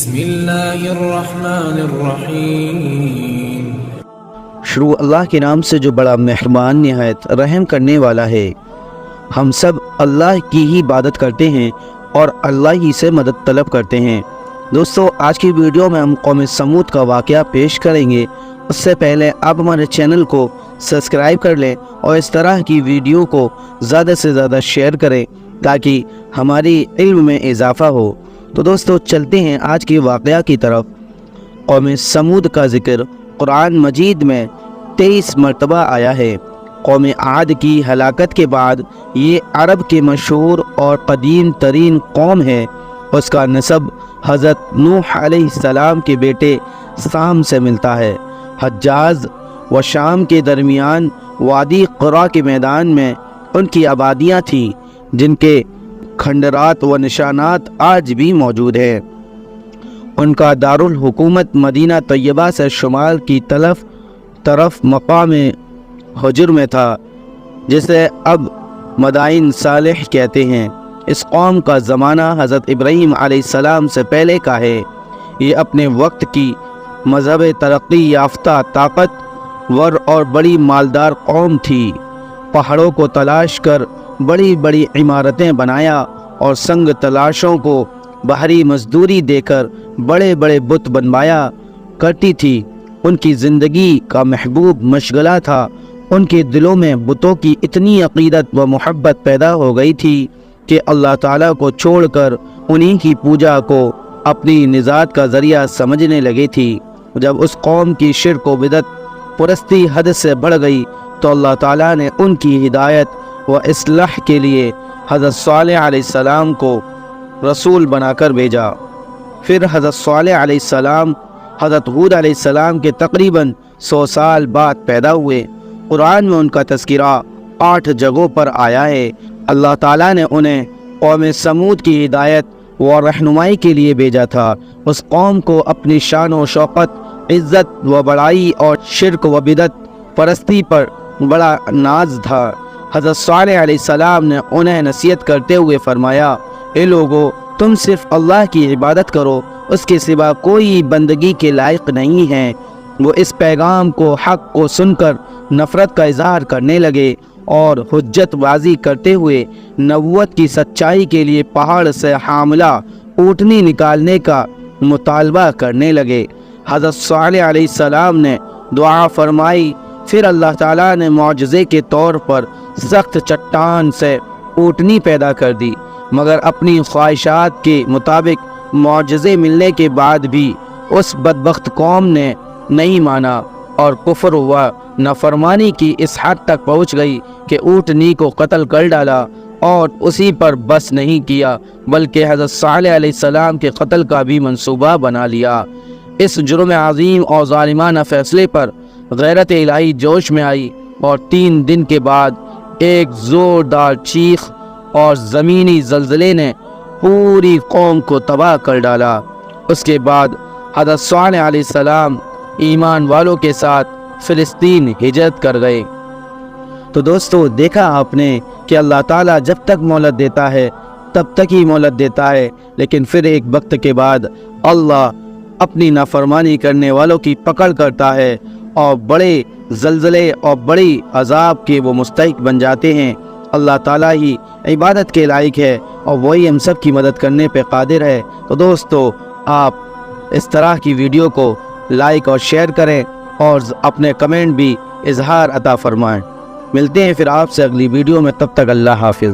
بسم اللہ الرحمن الرحیم۔ شروع اللہ کے نام سے جو بڑا مہربان نہایت رحم کرنے والا ہے۔ ہم سب اللہ کی ہی عبادت کرتے ہیں اور اللہ ہی سے مدد طلب کرتے ہیں۔ دوستو، آج کی ویڈیو میں ہم قوم سمود کا واقعہ پیش کریں گے۔ اس سے پہلے آپ ہمارے چینل کو سبسکرائب کر لیں اور اس طرح کی ویڈیو کو زیادہ سے زیادہ شیئر کریں تاکہ ہماری علم میں اضافہ ہو۔ تو دوستو، چلتے ہیں آج کے واقعہ کی طرف۔ قوم سمود کا ذکر قرآن مجید میں 23 مرتبہ آیا ہے۔ قوم عاد کی ہلاکت کے بعد یہ عرب کے مشہور اور قدیم ترین قوم ہے۔ اس کا نسب حضرت نوح علیہ السلام کے بیٹے سام سے ملتا ہے۔ حجاز و شام کے درمیان وادی قرا کے میدان میں ان کی آبادیاں تھیں، جن کے کھنڈرات و نشانات آج بھی موجود ہیں۔ ان کا دارالحکومت مدینہ طیبہ سے شمال کی طرف مقام حجر میں تھا، جسے اب مدائن صالح کہتے ہیں۔ اس قوم کا زمانہ حضرت ابراہیم علیہ السلام سے پہلے کا ہے۔ یہ اپنے وقت کی مذہب ترقی یافتہ طاقتور اور بڑی مالدار قوم تھی۔ پہاڑوں کو تلاش کر بڑی بڑی عمارتیں بنایا اور سنگ تلاشوں کو بحری مزدوری دے کر بڑے بڑے بت بنوایا کرتی تھی۔ ان کی زندگی کا محبوب مشغلہ تھا۔ ان کے دلوں میں بتوں کی اتنی عقیدت و محبت پیدا ہو گئی تھی کہ اللہ تعالیٰ کو چھوڑ کر انہی کی پوجا کو اپنی نجات کا ذریعہ سمجھنے لگی تھی۔ جب اس قوم کی شرک و بدعت پرستی حد سے بڑھ گئی تو اللہ تعالیٰ نے ان کی ہدایت و اصلاح کے لیے حضرت صالح علیہ السلام کو رسول بنا کر بھیجا۔ پھر حضرت صالح علیہ السلام حضرت ہود علیہ السلام کے تقریباً 100 سال بعد پیدا ہوئے۔ قرآن میں ان کا تذکرہ 8 جگہوں پر آیا ہے۔ اللہ تعالیٰ نے انہیں قوم سمود کی ہدایت و رہنمائی کے لیے بھیجا تھا۔ اس قوم کو اپنی شان و شوقت، عزت و بڑائی اور شرک و بدعت پرستی پر بڑا ناز تھا۔ حضرت صالح علیہ السلام نے انہیں نصیحت کرتے ہوئے فرمایا، اے لوگو، تم صرف اللہ کی عبادت کرو، اس کے سوا کوئی بندگی کے لائق نہیں ہے۔ وہ اس پیغام کو حق کو سن کر نفرت کا اظہار کرنے لگے اور حجت بازی کرتے ہوئے نبوت کی سچائی کے لیے پہاڑ سے حاملہ اونٹنی نکالنے کا مطالبہ کرنے لگے۔ حضرت صالح علیہ السلام نے دعا فرمائی، پھر اللہ تعالیٰ نے معجزے کے طور پر سخت چٹان سے اونٹنی پیدا کر دی، مگر اپنی خواہشات کے مطابق معجزے ملنے کے بعد بھی اس بدبخت قوم نے نہیں مانا اور کفر و نافرمانی کی اس حد تک پہنچ گئی کہ اونٹنی کو قتل کر ڈالا، اور اسی پر بس نہیں کیا بلکہ حضرت صالح علیہ السلام کے قتل کا بھی منصوبہ بنا لیا۔ اس جرم عظیم اور ظالمانہ فیصلے پر غیرت الہی جوش میں آئی اور 3 دن کے بعد ایک زوردار چیخ اور زمینی زلزلے نے پوری قوم کو تباہ کر ڈالا۔ اس کے بعد حضرت صالح علیہ السلام ایمان والوں کے ساتھ فلسطین ہجرت کر گئے۔ تو دوستو، دیکھا آپ نے کہ اللہ تعالیٰ جب تک مہلت دیتا ہے تب تک ہی مہلت دیتا ہے، لیکن پھر ایک وقت کے بعد اللہ اپنی نافرمانی کرنے والوں کی پکڑ کرتا ہے اور بڑے زلزلے اور بڑی عذاب کے وہ مستحق بن جاتے ہیں۔ اللہ تعالیٰ ہی عبادت کے لائق ہے اور وہی ہم سب کی مدد کرنے پہ قادر ہے۔ تو دوستو، آپ اس طرح کی ویڈیو کو لائک اور شیئر کریں اور اپنے کمنٹ بھی اظہار عطا فرمائیں۔ ملتے ہیں پھر آپ سے اگلی ویڈیو میں، تب تک اللہ حافظ۔